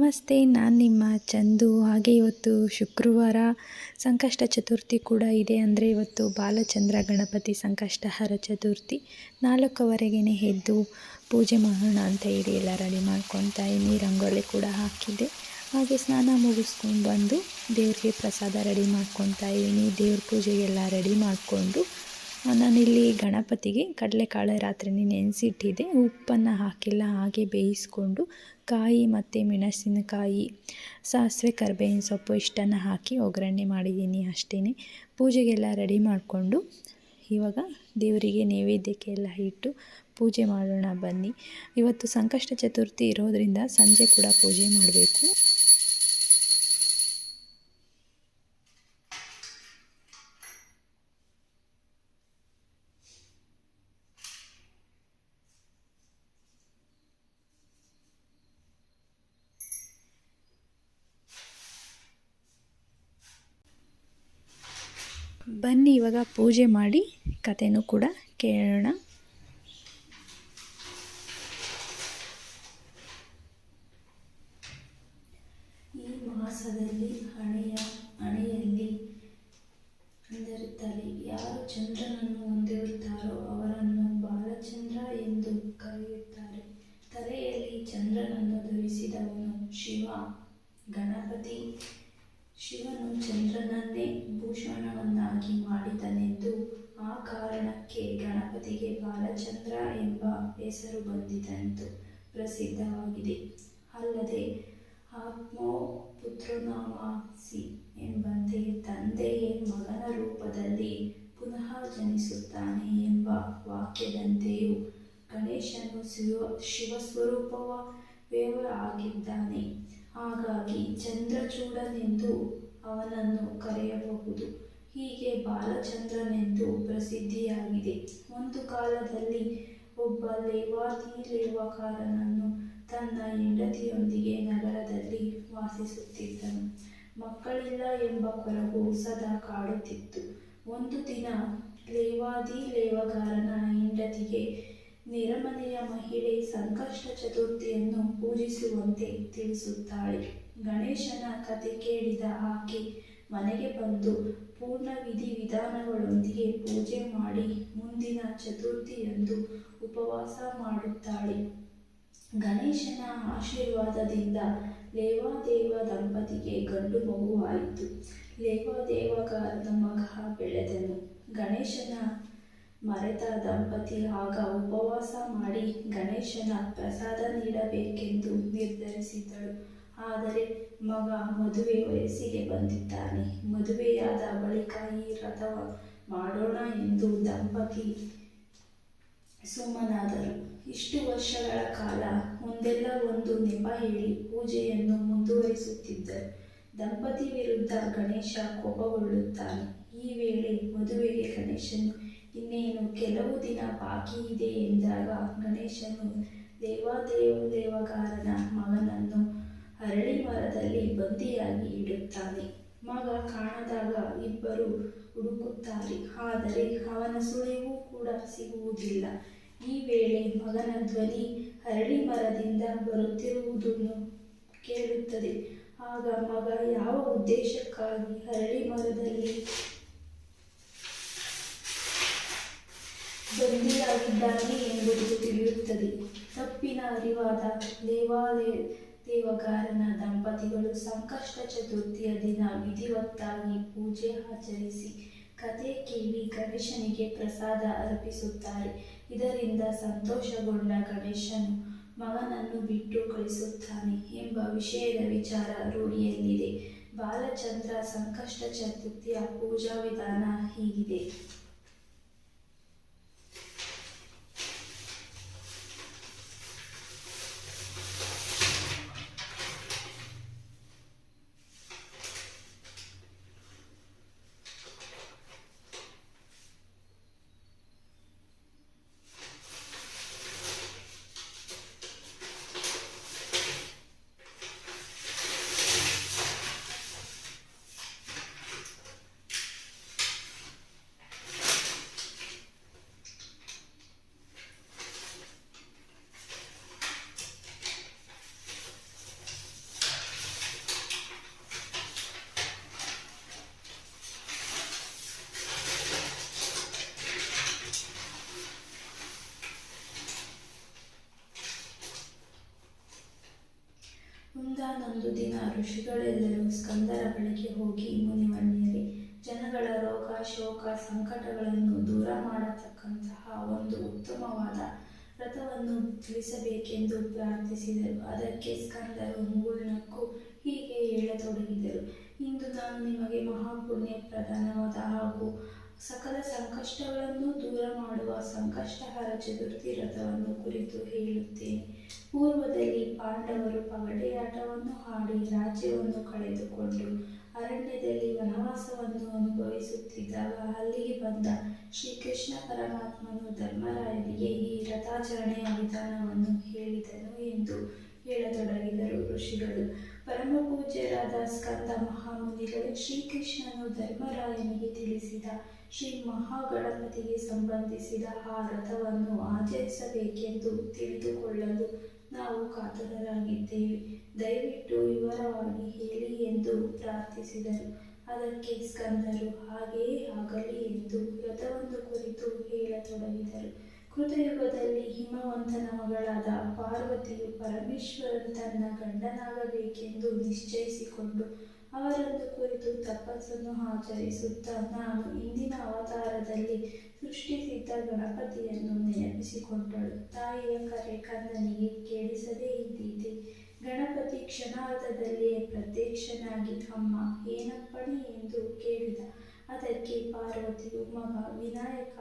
ನಮಸ್ತೆ, ನಾನು ನಿಮ್ಮ ಚಂದು. ಹಾಗೆ ಇವತ್ತು ಶುಕ್ರವಾರ ಸಂಕಷ್ಟ ಚತುರ್ಥಿ ಕೂಡ ಇದೆ. ಅಂದರೆ ಇವತ್ತು ಬಾಲಚಂದ್ರ ಗಣಪತಿ ಸಂಕಷ್ಟಹರ ಚತುರ್ಥಿ. 4:15ಗೆ ಎದ್ದು ಪೂಜೆ ಮಾಡೋಣ ಅಂತ ಹೇಳಿ ಎಲ್ಲ ರೆಡಿ ಮಾಡ್ಕೊತಾ ಇದ್ದೀನಿ. ರಂಗೋಲಿ ಕೂಡ ಹಾಕಿದ್ದೆ. ಹಾಗೆ ಸ್ನಾನ ಮುಗಿಸ್ಕೊಂಡು ಬಂದು ದೇವ್ರಿಗೆ ಪ್ರಸಾದ ರೆಡಿ ಮಾಡ್ಕೊತಾ ಇದ್ದೀನಿ. ದೇವ್ರ ಪೂಜೆಗೆಲ್ಲ ರೆಡಿ ಮಾಡಿಕೊಂಡು ನಾನಿಲ್ಲಿ ಗಣಪತಿಗೆ ಕಡಲೆಕಾಳು ರಾತ್ರಿನೇ ನೆನೆಸಿಟ್ಟಿದ್ದೆ. ಉಪ್ಪನ್ನು ಹಾಕಿಲ್ಲ, ಹಾಗೆ ಬೇಯಿಸ್ಕೊಂಡು ಕಾಯಿ ಮತ್ತು ಮೆಣಸಿನಕಾಯಿ, ಸಾಸಿವೆ, ಕರಿಬೇವಿನ ಸೊಪ್ಪು ಇಷ್ಟನ್ನು ಹಾಕಿ ಒಗ್ಗರಣೆ ಮಾಡಿದ್ದೀನಿ. ಅಷ್ಟೇ. ಪೂಜೆಗೆಲ್ಲ ರೆಡಿ ಮಾಡಿಕೊಂಡು ಇವಾಗ ದೇವರಿಗೆ ನೈವೇದ್ಯಕ್ಕೆ ಎಲ್ಲ ಇಟ್ಟು ಪೂಜೆ ಮಾಡೋಣ ಬನ್ನಿ. ಇವತ್ತು ಸಂಕಷ್ಟ ಚತುರ್ಥಿ ಇರೋದರಿಂದ ಸಂಜೆ ಕೂಡ ಪೂಜೆ ಮಾಡಬೇಕು. ಬನ್ನಿ ಇವಾಗ ಪೂಜೆ ಮಾಡಿ ಕಥೆನೂ ಕೂಡ ಕೇಳೋಣ. ಈ ಮಾಸದಲ್ಲಿ ಹಣೆಯಲ್ಲಿ ಅಂದರೆ ತಲೆ ಯಾರು ಚಂದ್ರನನ್ನು ಹೊಂದಿರುತ್ತಾರೋ ಅವರನ್ನು ಬಾಲಚಂದ್ರ ಎಂದು ಕರೆಯುತ್ತಾರೆ. ತಲೆಯಲ್ಲಿ ಚಂದ್ರನನ್ನು ಧರಿಸಿದವನು ಶಿವ. ಗಣಪತಿ ಶಿವನು ಚಂದ್ರನನ್ನೇ ಭೂಷಣವನ್ನಾಗಿ ಮಾಡಿದನೆಂದು ಆ ಕಾರಣಕ್ಕೆ ಗಣಪತಿಗೆ ಬಾಲಚಂದ್ರ ಎಂಬ ಹೆಸರು ಬಂದಿತೆಂದು ಪ್ರಸಿದ್ಧವಾಗಿದೆ. ಅಲ್ಲದೆ ಆತ್ಮೋ ಪುತ್ರೋನಾಮಾಸಿ ಎಂಬಂತೆ ತಂದೆಯೇ ಮಗನ ರೂಪದಲ್ಲಿ ಪುನಃ ಜನಿಸುತ್ತಾನೆ ಎಂಬ ವಾಕ್ಯದಂತೆಯೂ ಗಣೇಶನು ಶಿವಸ್ವರೂಪವೇ ಆಗಿದ್ದಾನೆ. ಹಾಗಾಗಿ ಚಂದ್ರಚೂಡನೆಂದು ಅವನನ್ನು ಕರೆಯಬಹುದು. ಹೀಗೆ ಬಾಲಚಂದ್ರನೆಂದು ಪ್ರಸಿದ್ಧಿಯಾಗಿದೆ. ಒಂದು ಕಾಲದಲ್ಲಿ ಒಬ್ಬ ಲೇವಾದೇವಕಾರನು ತನ್ನ ಹೆಂಡತಿಯೊಂದಿಗೆ ನಗರದಲ್ಲಿ ವಾಸಿಸುತ್ತಿದ್ದನು. ಮಕ್ಕಳಿಲ್ಲ ಎಂಬ ಕೊರಗು ಸದಾ ಕಾಡುತ್ತಿತ್ತು. ಒಂದು ದಿನ ಲೇವಾದೇವಕಾರನ ಹೆಂಡತಿಗೆ ನೆರೆಮನೆಯ ಮಹಿಳೆ ಸಂಕಷ್ಟ ಚತುರ್ಥಿಯನ್ನು ಪೂಜಿಸುವಂತೆ ತಿಳಿಸುತ್ತಾಳೆ. ಗಣೇಶನ ಕಥೆ ಕೇಳಿದ ಆಕೆ ಮನೆಗೆ ಬಂದು ಪೂರ್ಣ ವಿಧಿವಿಧಾನಗಳೊಂದಿಗೆ ಪೂಜೆ ಮಾಡಿ ಮುಂದಿನ ಚತುರ್ಥಿಯಂದು ಉಪವಾಸ ಮಾಡುತ್ತಾಳೆ. ಗಣೇಶನ ಆಶೀರ್ವಾದದಿಂದ ಲೇವಾದೇವ ದಂಪತಿಗೆ ಗಂಡು ಮಗುವಾಯಿತು. ಲೇವಾದೇವಕಾರನ ಮಗ ಬೆಳೆದನು. ಗಣೇಶನ ಮರೆತ ದಂಪತಿ ಆಗ ಉಪವಾಸ ಮಾಡಿ ಗಣೇಶನ ಪ್ರಸಾದ ನೀಡಬೇಕೆಂದು ನಿರ್ಧರಿಸಿದಳು. ಆದರೆ ಮಗ ಮದುವೆ ವಯಸ್ಸಿಗೆ ಬಂದಿದ್ದಾನೆ. ಮದುವೆಯಾದ ಬಳಿಕ ಈ ವ್ರತ ಮಾಡೋಣ ಎಂದು ದಂಪತಿ ಸುಮ್ಮನಾದರು. ಇಷ್ಟು ವರ್ಷಗಳ ಕಾಲ ಒಂದಲ್ಲ ಒಂದು ನೆಪ ಹೇಳಿ ಪೂಜೆಯನ್ನು ಮುಂದುವರಿಸುತ್ತಿದ್ದರು. ದಂಪತಿ ವಿರುದ್ಧ ಗಣೇಶ ಕೋಪಗೊಳ್ಳುತ್ತಾನೆ. ಈ ವೇಳೆ ಮದುವೆಗೆ ಗಣೇಶನು ಇನ್ನೇನು ಕೆಲವು ದಿನ ಬಾಕಿ ಇದೆ ಎಂದಾಗ ಗಣೇಶನು ಲೇವಾದೇವಕಾರನ ಮಗನನ್ನು ಅರಳಿ ಮರದಲ್ಲಿ ಬಂಧಿಯಾಗಿ ಇಡುತ್ತಾನೆ. ಮಗ ಕಾಣದಾಗ ಇಬ್ಬರು ಹುಡುಕುತ್ತಾರೆ, ಆದರೆ ಅವನ ಸುಳಿವು ಕೂಡ ಸಿಗುವುದಿಲ್ಲ. ಈ ವೇಳೆ ಮಗನ ಧ್ವನಿ ಅರಳಿ ಮರದಿಂದ ಬರುತ್ತಿರುವುದನ್ನು ಕೇಳುತ್ತದೆ. ಆಗ ಮಗ ಯಾವ ಉದ್ದೇಶಕ್ಕಾಗಿ ಅರಳಿ ಮರದಲ್ಲಿ ಬಂಧಿಯಾಗಿದ್ದಾನೆ ಎಂಬುದು ತಿಳಿಯುತ್ತದೆ. ತಪ್ಪಿನ ಅರಿವಾದ ಲೇವಾದೇವಕಾರನ ದಂಪತಿಗಳು ಸಂಕಷ್ಟ ಚತುರ್ಥಿಯ ದಿನ ವಿಧಿವತ್ತಾಗಿ ಪೂಜೆ ಆಚರಿಸಿ ಕಥೆ ಕೇಳಿ ಗಣೇಶನಿಗೆ ಪ್ರಸಾದ ಅರ್ಪಿಸುತ್ತಾರೆ. ಇದರಿಂದ ಸಂತೋಷಗೊಂಡ ಗಣೇಶನು ಮಗನನ್ನು ಬಿಟ್ಟು ಕಳಿಸುತ್ತಾನೆ ಎಂಬ ವಿಚಾರ ರೂಢಿಯಲ್ಲಿದೆ. ಬಾಲಚಂದ್ರ ಸಂಕಷ್ಟ ಚತುರ್ಥಿಯ ಪೂಜಾ ವಿಧಾನ ಹೀಗಿದೆ. ಒಂದು ದಿನ ಋಷಿಗಳೆಲ್ಲರೂ ಸ್ಕಂದರ ಬಳಿಗೆ ಹೋಗಿ, ಮುನಿವನ್ಯರೇ, ಜನಗಳ ರೋಗ ಶೋಕ ಸಂಕಟಗಳನ್ನು ದೂರ ಮಾಡತಕ್ಕಂತಹ ಒಂದು ಉತ್ತಮವಾದ ವ್ರತವನ್ನು ತಿಳಿಸಬೇಕೆಂದು ಪ್ರಾರ್ಥಿಸಿದರು. ಅದಕ್ಕೆ ಸ್ಕಂದರು ಮುಗುಳ್ನಕ್ಕು ಹೀಗೆ ಹೇಳತೊಡಗಿದರು. ಇಂದು ನಾನು ನಿಮಗೆ ಮಹಾಪುಣ್ಯ ಪ್ರಧಾನವಾದ ಹಾಗೂ ಸಕಲ ಸಂಕಷ್ಟಗಳನ್ನು ದೂರ ಮಾಡುವ ಸಂಕಷ್ಟಹರ ಚತುರ್ಥಿ ವ್ರತವನ್ನು ಕುರಿತು ಹೇಳುತ್ತೇನೆ. ಪೂರ್ವದಲ್ಲಿ ಪಾಂಡವರು ಪಗಡೆಯಾಟವನ್ನು ಆಡಿ ರಾಜ್ಯವನ್ನು ಕಳೆದುಕೊಂಡು ಅರಣ್ಯದಲ್ಲಿ ವನವಾಸವನ್ನು ಅನುಭವಿಸುತ್ತಿದ್ದಾಗ ಅಲ್ಲಿಗೆ ಬಂದ ಶ್ರೀಕೃಷ್ಣ ಪರಮಾತ್ಮನು ಧರ್ಮರಾಯನಿಗೆ ಈ ವ್ರತಾಚರಣೆಯ ವಿಧಾನವನ್ನು ಹೇಳಿದನು ಎಂದು ಹೇಳತೊಡಗಿದರು ಋಷಿಗಳು. ಪರಮಪೂಜ್ಯರಾದ ಸ್ಕಂದ ಮಹಾಮುನಿಗಳು ಶ್ರೀಕೃಷ್ಣನು ಧರ್ಮರಾಯನಿಗೆ ತಿಳಿಸಿದ ಶ್ರೀ ಮಹಾಗಣಪತಿಗೆ ಸಂಬಂಧಿಸಿದ ಆ ವ್ರತವನ್ನು ಆಚರಿಸಬೇಕೆಂದು ತಿಳಿದುಕೊಳ್ಳಲು ನಾವು ಕಾತುರರಾಗಿದ್ದೇವೆ. ದಯವಿಟ್ಟು ವಿವರವಾಗಿ ಹೇಳಿ ಎಂದು ಪ್ರಾರ್ಥಿಸಿದರು. ಅದಕ್ಕೆ ಸ್ಕಂದರು ಹಾಗೆಯೇ ಆಗಲಿ ಎಂದು ವ್ರತವನ್ನು ಕುರಿತು ಹೇಳತೊಡಗಿದರು. ಕೃತಯುಗದಲ್ಲಿ ಹಿಮವಂತನ ಮಗಳಾದ ಪಾರ್ವತಿಯು ಪರಮೇಶ್ವರನು ತನ್ನ ಗಂಡನಾಗಬೇಕೆಂದು ನಿಶ್ಚಯಿಸಿಕೊಂಡು ಅವರನ್ನು ಕುರಿತು ತಪಸ್ಸನ್ನು ಆಚರಿಸುತ್ತಾ, ನಾನು ಇಂದಿನ ಅವತಾರದಲ್ಲಿ ಸೃಷ್ಟಿಸಿದ್ದ ಗಣಪತಿಯನ್ನು ನೆನಪಿಸಿಕೊಂಡಳು. ತಾಯಿಯ ಕರೆ ಕಂದನಿಗೆ ಕೇಳಿಸದೇ ಇದ್ದೀತೆ. ಗಣಪತಿ ಕ್ಷಣಾರ್ಧದಲ್ಲಿಯೇ ಪ್ರತ್ಯಕ್ಷನಾಗಿ ಅಮ್ಮ ಏನಪ್ಪಣೆ ಎಂದು ಕೇಳಿದ. ಅದಕ್ಕೆ ಪಾರ್ವತಿಯು, ಮಗ ವಿನಾಯಕ,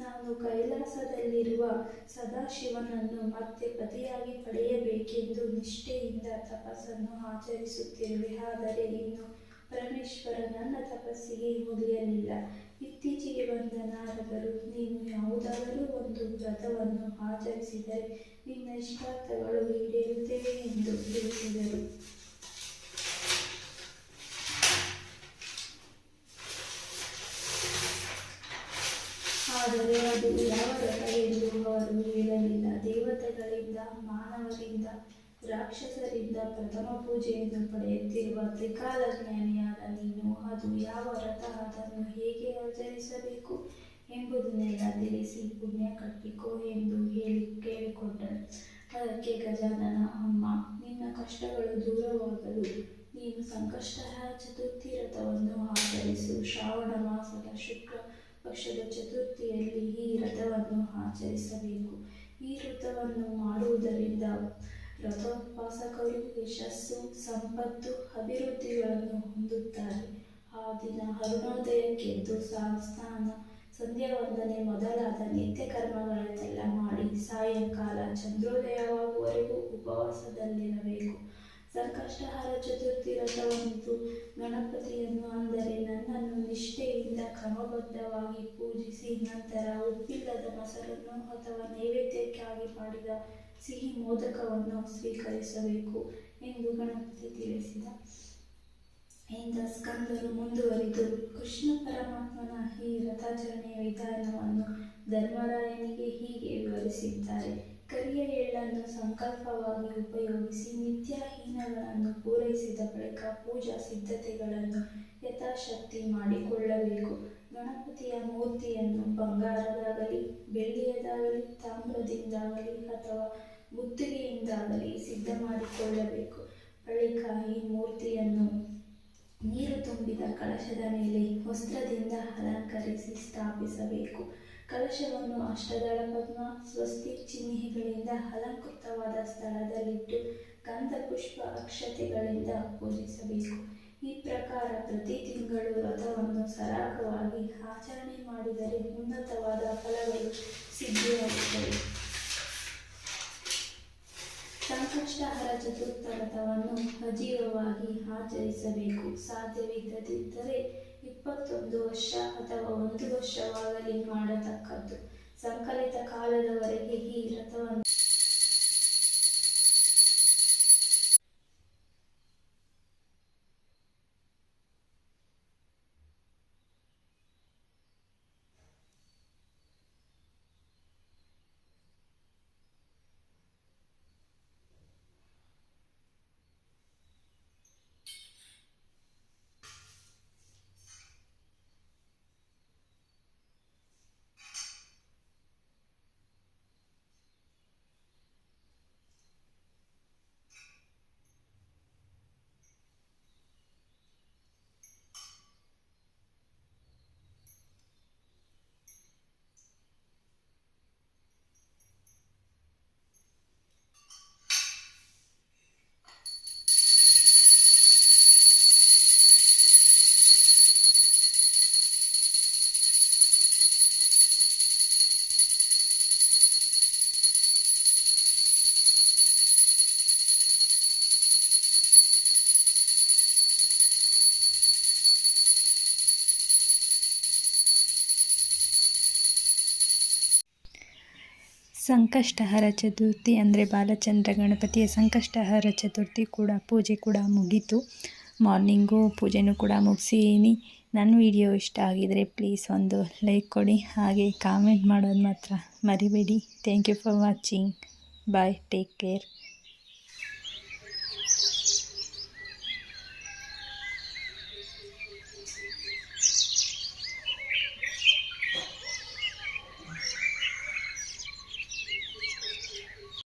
ನಾನು ಕೈಲಾಸದಲ್ಲಿರುವ ಸದಾಶಿವನನ್ನು ಮತ್ತೆ ಪತಿಯಾಗಿ ಪಡೆಯಬೇಕೆಂದು ನಿಷ್ಠೆಯಿಂದ ತಪಸ್ಸನ್ನು ಆಚರಿಸುತ್ತಿರುವೆ. ಆದರೆ ಇನ್ನು ಪರಮೇಶ್ವರ ನನ್ನ ತಪಸ್ಸಿಗೆ ಮುಗಿಯಲಿಲ್ಲ. ಇತ್ತೀಚೆಗೆ ಬಂದ ನಾರದರು, ನೀನು ಯಾವುದಾದರೂ ಒಂದು ವ್ರತವನ್ನು ಆಚರಿಸಿದರೆ ನಿನ್ನ ಇಷ್ಟಾರ್ಥಗಳು ಈಡೇರುತ್ತವೆ ಎಂದು ತಿಳಿಸಿದರು. ಆದರೆ ಅದು ಯಾವ ವ್ರತ ಎಂದು ಅವರು ಹೇಳಲಿಲ್ಲ. ದೇವತೆಗಳಿಂದ, ಮಾನವರಿಂದ, ರಾಕ್ಷಸರಿಂದ ಪ್ರಥಮ ಪೂಜೆಯನ್ನು ಪಡೆಯುತ್ತಿರುವ ತ್ರಿಕಾಲಜ್ಞಾನಿಯಾದ ನೀನು ಅದು ಯಾವ ವ್ರತ, ಅದನ್ನು ಹೇಗೆ ಆಚರಿಸಬೇಕು ಎಂಬುದನ್ನೆಲ್ಲ ತಿಳಿಸಿ ಪುಣ್ಯ ಕಟ್ಟಿಕೋ ಎಂದು ಕೇಳಿಕೊಂಡನು. ಅದಕ್ಕೆ ಗಜಾನನ, ಅಮ್ಮ, ನಿನ್ನ ಕಷ್ಟಗಳು ದೂರವಾಗಲು ನೀನು ಸಂಕಷ್ಟಹರ ಚತುರ್ಥಿ ವ್ರತವನ್ನು ಆಚರಿಸು. ಶ್ರಾವಣ ಮಾಸದ ಶುಕ್ಲ ಪಕ್ಷದ ಚತುರ್ಥಿಯಲ್ಲಿ ಈ ವ್ರತವನ್ನು ಆಚರಿಸಬೇಕು. ಈ ವ್ರತವನ್ನು ಮಾಡುವುದರಿಂದ ವ್ರತೋಪಾಸಕರು ಯಶಸ್ಸು, ಸಂಪತ್ತು, ಅಭಿವೃದ್ಧಿಗಳನ್ನು ಹೊಂದುತ್ತಾರೆ. ಆ ದಿನ ಅರುಣೋದಯಕ್ಕೆದ್ದು ಸ್ನಾನ, ಸಂಧ್ಯಾ ವಂದನೆ ಮೊದಲಾದ ನಿತ್ಯ ಕರ್ಮಗಳನ್ನೆಲ್ಲ ಮಾಡಿ ಸಾಯಂಕಾಲ ಚಂದ್ರೋದಯವಾಗುವವರೆಗೂ ಉಪವಾಸದಲ್ಲಿರಬೇಕು. ಸಂಕಷ್ಟಹರ ಚತುರ್ಥಿ ವ್ರತವಂತೂ ಗಣಪತಿಯನ್ನು, ಅಂದರೆ ನನ್ನನ್ನು ನಿಷ್ಠೆಯಿಂದ ಕ್ರಮಬದ್ಧವಾಗಿ ಪೂಜಿಸಿ ನಂತರ ಉಪ್ಪಿಲ್ಲದ ಮೊಸರನ್ನು ಅಥವಾ ನೈವೇದ್ಯಕ್ಕಾಗಿ ಮಾಡಿದ ಸಿಹಿ ಮೋದಕವನ್ನು ಸ್ವೀಕರಿಸಬೇಕು ಎಂದು ಗಣಪತಿ ತಿಳಿಸಿದ. ಇಂದ ಸ್ಕಂದರು ಮುಂದುವರಿದು ಕೃಷ್ಣ ಪರಮಾತ್ಮನ ಈ ವ್ರತಾಚರಣೆಯ ವಿಧಾನವನ್ನು ಧರ್ಮರಾಯನಿಗೆ ಹೀಗೆ ವಿವರಿಸಿದ್ದಾರೆ. ಕರಿಯ ಎಳ್ಳನ್ನು ಸಂಕಲ್ಪವಾಗಿ ಉಪಯೋಗಿಸಿ ನಿತ್ಯಹೀನಗಳನ್ನು ಪೂರೈಸಿದ ಬಳಿಕ ಪೂಜಾ ಸಿದ್ಧತೆಗಳನ್ನು ಯಥಾಶಕ್ತಿ ಮಾಡಿಕೊಳ್ಳಬೇಕು. ಗಣಪತಿಯ ಮೂರ್ತಿಯನ್ನು ಬಂಗಾರದಾಗಲಿ, ಬೆಳ್ಳಿಯದಾಗಲಿ, ತಾಮ್ರದಿಂದಾಗಲಿ ಅಥವಾ ಮುತ್ತಿಗೆಯಿಂದಾಗಲಿ ಸಿದ್ಧ ಮಾಡಿಕೊಳ್ಳಬೇಕು. ಬಳಿಕ ಈ ಮೂರ್ತಿಯನ್ನು ನೀರು ತುಂಬಿದ ಕಳಶದ ಮೇಲೆ ವಸ್ತ್ರದಿಂದ ಅಲಂಕರಿಸಿ ಸ್ಥಾಪಿಸಬೇಕು. ಕಲಶವನ್ನು ಅಷ್ಟದಳ ಪದ್ಮ, ಸ್ವಸ್ತಿಕ್ ಚಿಹ್ನೆಗಳಿಂದ ಅಲಂಕೃತವಾದ ಸ್ಥಳದಲ್ಲಿಟ್ಟು ಗಂಧ ಪುಷ್ಪ ಅಕ್ಷತೆಗಳಿಂದ ಪೂಜಿಸಬೇಕು. ಈ ಪ್ರಕಾರ ಪ್ರತಿ ತಿಂಗಳು ವ್ರತವನ್ನು ಸರಾಗವಾಗಿ ಆಚರಣೆ ಮಾಡಿದರೆ ಉನ್ನತವಾದ ಫಲಗಳು ಸಿದ್ಧಿಯಾಗುತ್ತವೆ. ಸಂಕಷ್ಟಹರ ಚತುರ್ಥ ವ್ರತವನ್ನು ಸಜೀವವಾಗಿ ಆಚರಿಸಬೇಕು. ಸಾಧ್ಯವಿಲ್ಲದಿದ್ದರೆ 21 ವರ್ಷ ಅಥವಾ 1 ವರ್ಷವಾಗಲಿ ಮಾಡತಕ್ಕದ್ದು. ಸಂಕಲಿತ ಕಾಲದವರೆಗೆ ಈ ವ್ರತವನ್ನು ಸಂಕಷ್ಟಹರ ಚತುರ್ಥಿ ಅಂದರೆ ಬಾಲಚಂದ್ರ ಗಣಪತಿಯ ಸಂಕಷ್ಟಹರ ಚತುರ್ಥಿ ಕೂಡ ಪೂಜೆ ಕೂಡ ಮುಗೀತು. ಮಾರ್ನಿಂಗು ಪೂಜೆನೂ ಕೂಡ ಮುಗಿಸಿದ್ದೀನಿ. ನನ್ನ ವಿಡಿಯೋ ಇಷ್ಟ ಆಗಿದರೆ ಪ್ಲೀಸ್ ಒಂದು ಲೈಕ್ ಕೊಡಿ, ಹಾಗೆ ಕಾಮೆಂಟ್ ಮಾಡೋದು ಮಾತ್ರ ಮರಿಬೇಡಿ. Thank you for watching. Bye, take care.